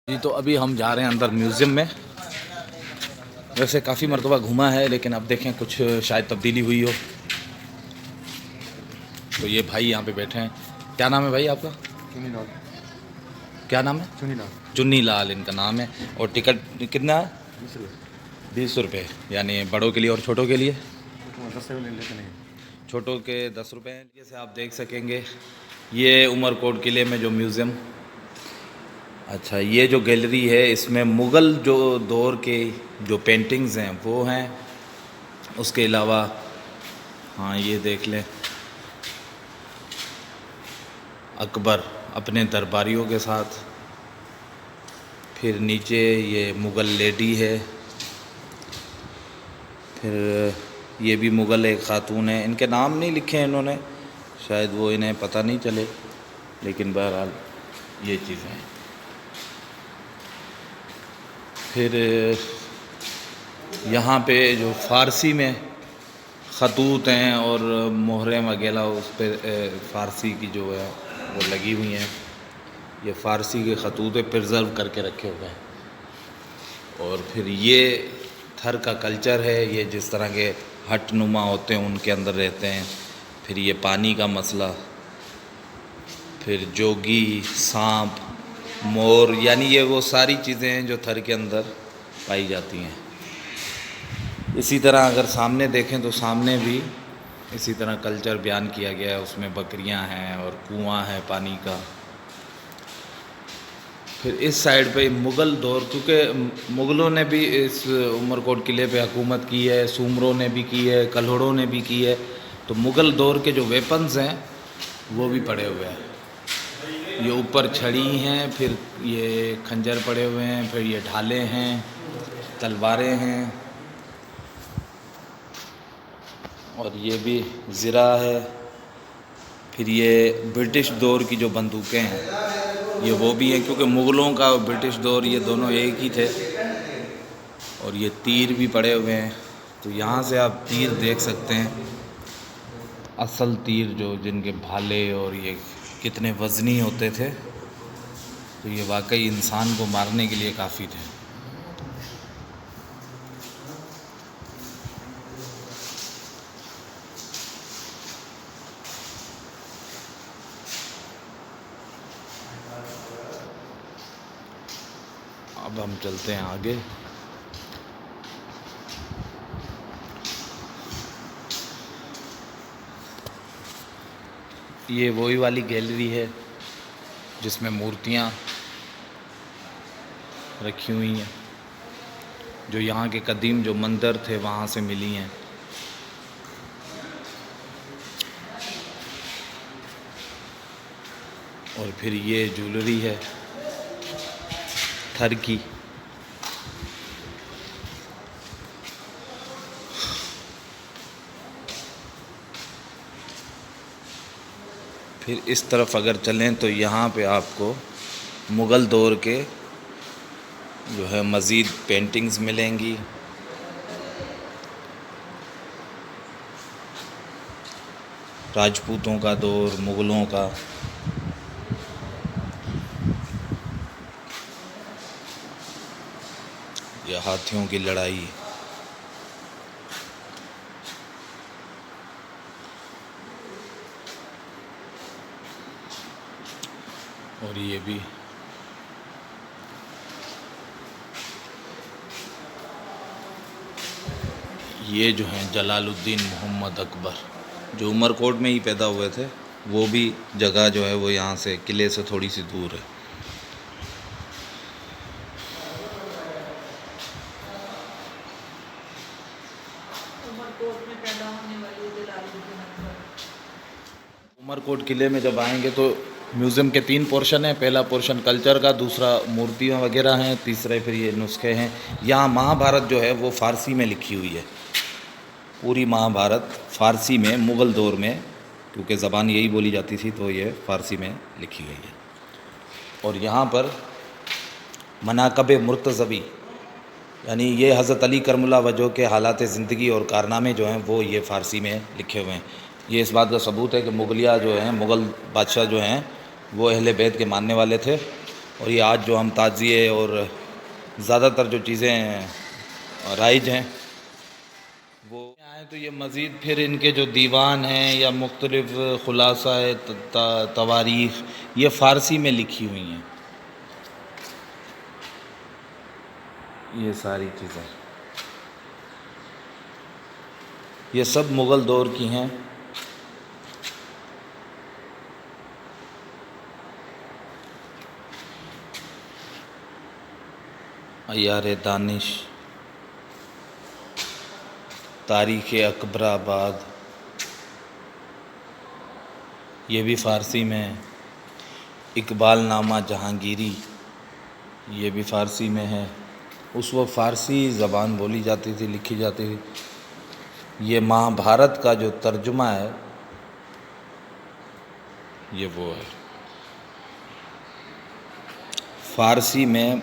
जी तो अभी हम जा रहे हैं अंदर म्यूज़ियम में। वैसे काफ़ी मरतबा घूमा है, लेकिन अब देखें कुछ शायद तब्दीली हुई हो। तो ये भाई यहाँ पे बैठे हैं। क्या नाम है भाई आपका? चुनी लाल। क्या नाम है? चुनी लाल। चुन्नी लाल इनका नाम है। और टिकट कितना है? 20 रुपये। 20 रुपये, यानी बड़ों के लिए और छोटों के लिए? तो 10 रुपये ले लेते नहीं। छोटों के 10 रुपये हैं। जैसे आप देख सकेंगे ये उमरकोट किले में जो म्यूज़ियम, अच्छा ये जो गैलरी है इसमें मुग़ल जो दौर के जो पेंटिंग्स हैं वो हैं। उसके अलावा हाँ ये देख लें, अकबर अपने दरबारियों के साथ। फिर नीचे ये मुग़ल लेडी है। फिर ये भी मुग़ल एक ख़ातून है। इनके नाम नहीं लिखे हैं इन्होंने, शायद वो इन्हें पता नहीं चले, लेकिन बहरहाल ये चीज़ें हैं। फिर यहाँ पे जो फ़ारसी में ख़तूत हैं और मोहरें वगैरह उस पर फ़ारसी की जो है वो लगी हुई हैं। ये फ़ारसी के ख़तूत प्रिज़र्व करके रखे हुए हैं। और फिर ये थर का कल्चर है, ये जिस तरह के हट नुमा होते हैं उनके अंदर रहते हैं। फिर ये पानी का मसला, फिर जोगी, सांप, मोर, यानी ये वो सारी चीज़ें हैं जो थर के अंदर पाई जाती हैं। इसी तरह अगर सामने देखें तो सामने भी इसी तरह कल्चर बयान किया गया है। उसमें बकरियां हैं और कुआं है पानी का। फिर इस साइड पे मुग़ल दौर, क्योंकि मुग़लों ने भी इस उमरकोट किले पे हुकूमत की है, सूमरों ने भी की है, कल्हड़ों ने भी की है। तो मुग़ल दौर के जो वेपन्स हैं वो भी पड़े हुए हैं। ये ऊपर छड़ी हैं, फिर ये खंजर पड़े हुए हैं, फिर ये ढाले हैं, तलवारें हैं, और ये भी ज़रा है। फिर ये ब्रिटिश दौर की जो बंदूकें हैं ये वो भी हैं, क्योंकि मुग़लों का और ब्रिटिश दौर ये दोनों एक ही थे। और ये तीर भी पड़े हुए हैं। तो यहाँ से आप तीर देख सकते हैं, असल तीर जो जिनके भाले और ये कितने वज़नी होते थे। तो ये वाकई इंसान को मारने के लिए काफ़ी थे। अब हम चलते हैं आगे। ये वही वाली गैलरी है जिसमें मूर्तियाँ रखी हुई हैं, जो यहाँ के कदीम जो मंदिर थे वहाँ से मिली हैं। और फिर ये ज्वेलरी है थर की। फिर इस तरफ अगर चलें तो यहाँ पे आपको मुग़ल दौर के जो है मज़ीद पेंटिंग्स मिलेंगी। राजपूतों का दौर, मुग़लों का। या हाथियों की लड़ाई। और ये भी ये जो हैं जलालुद्दीन मोहम्मद अकबर, जो उमरकोट में ही पैदा हुए थे। वो भी जगह जो है वो यहाँ से किले से थोड़ी सी दूर है। उमरकोट में पैदा होने वाली जलालुद्दीन अकबर। उमरकोट किले में जब आएंगे तो म्यूज़ियम के 3 पोर्शन हैं। पहला पोर्शन कल्चर का, दूसरा मूर्तियाँ वगैरह हैं, तीसरे फिर ये नुस्खे हैं। यहाँ महाभारत जो है वो फ़ारसी में लिखी हुई है। पूरी महाभारत फ़ारसी में, मुग़ल दौर में, क्योंकि ज़बान यही बोली जाती थी तो ये फ़ारसी में लिखी गई है। और यहाँ पर मनाक़िब मुर्तज़बी, यानी ये हज़रत अली करमुल्लाह वजह के हालात ज़िंदगी और कारनामे जो हैं वो ये फ़ारसी में लिखे हुए हैं। ये इस बात का सबूत है कि मुग़लिया जो हैं, मुग़ल बादशाह जो हैं वो अहले बैत के मानने वाले थे। और ये आज जो हम ताज़िए और ज़्यादातर जो चीज़ें राइज हैं वो आए, तो ये मज़ीद फिर इनके जो दीवान हैं या मुख्तलिफ़ ख़ुलासा है तवारीख़ ये फ़ारसी में लिखी हुई हैं। ये सारी चीज़ें ये सब मुग़ल दौर की हैं। अय्यार दानिश, तारीख़ अकबराबाद, ये भी फ़ारसी में है। इकबाल नामा जहांगीरी, ये भी फ़ारसी में है। उस वक्त फ़ारसी ज़बान बोली जाती थी, लिखी जाती थी। ये महाभारत का जो तर्जुमा है ये वो है फ़ारसी में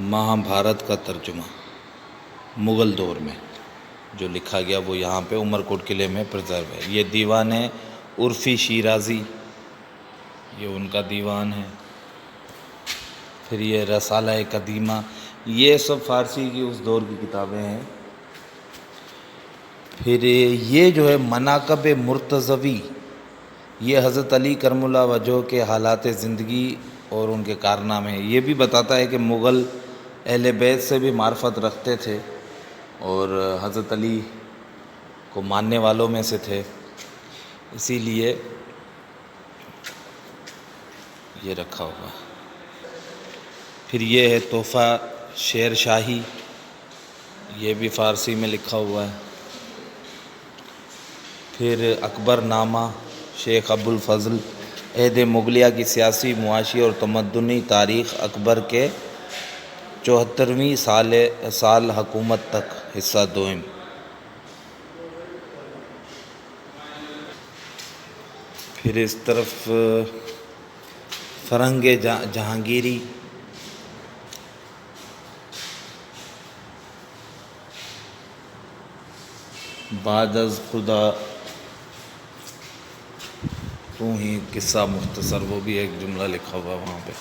महाभारत का तर्जुमा मुग़ल दौर में जो लिखा गया वो यहाँ पे उमरकोट किले में प्रिजर्व है। ये दीवान है उर्फ़ी शिराज़ी, ये उनका दीवान है। फिर ये रसाला कदीमा, ये सब फ़ारसी की उस दौर की किताबें हैं। फिर ये जो है मनाक़ब मुर्तज़वी, ये हज़रत अली करमुल्लाह वजह के हालात ज़िंदगी और उनके कारनामे, ये भी बताता है कि मुग़ल अहले बैत से भी मार्फत रखते थे और हज़रत अली को मानने वालों में से थे, इसीलिए ये रखा हुआ। फिर ये है तोहफ़ा शेर शाही, ये भी फ़ारसी में लिखा हुआ है। फिर अकबर नामा शेख अबुल फ़ज़ल, अहद मुग़लिया की सियासी, मुआशी और तमद्दुनी तारीख़, अकबर के 74वीं साल हुकूमत तक, हिस्सा दोम। फिर इस तरफ फ़रंग जहांगीरी, बाद अज़ खुदा तू ही किस्सा मुख्तसर, वो भी एक जुमला लिखा हुआ वहाँ पे।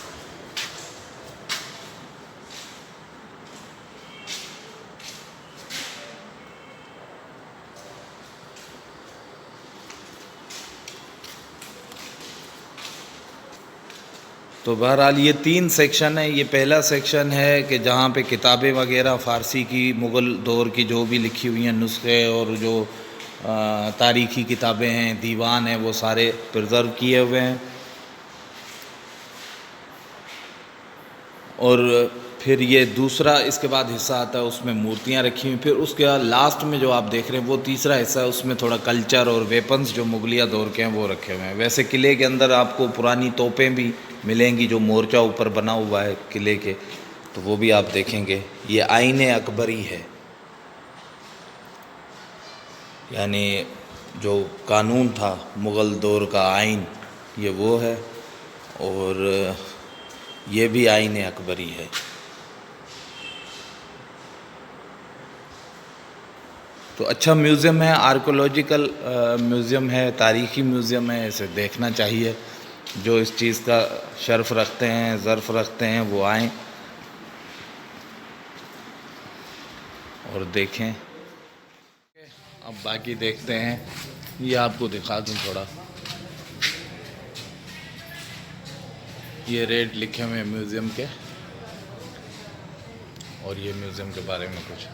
तो बहरहाल ये 3 सेक्शन है। ये पहला सेक्शन है कि जहाँ पे किताबें वगैरह फ़ारसी की मुग़ल दौर की जो भी लिखी हुई हैं नुस्खे और जो तारीख़ी किताबें हैं, दीवान हैं, वो सारे प्रिज़र्व किए हुए हैं। और फिर ये दूसरा इसके बाद हिस्सा आता है, उसमें मूर्तियाँ रखी हुई। फिर उसके बाद लास्ट में जो आप देख रहे हैं वो तीसरा हिस्सा है, उसमें थोड़ा कल्चर और वेपन्स जो मुग़लिया दौर के हैं वो रखे हुए हैं। वैसे किले के अंदर आपको पुरानी तोपें भी मिलेंगी, जो मोर्चा ऊपर बना हुआ है किले के, तो वो भी आप देखेंगे। ये आईने अकबरी है, यानी जो कानून था मुग़ल दौर का आइन, ये वो है। और ये भी आईने अकबरी है। तो अच्छा म्यूज़ियम है, आर्कोलॉजिकल म्यूज़ियम है, तारीख़ी म्यूज़ियम है, इसे देखना चाहिए। जो इस चीज़ का शर्फ़ रखते हैं, ज़र्फ़ रखते हैं, वो आएँ और देखें। अब बाकी देखते हैं, ये आपको दिखा दूँ थोड़ा। ये रेट लिखे हुए हैं म्यूज़ियम के, और ये म्यूज़ियम के बारे में कुछ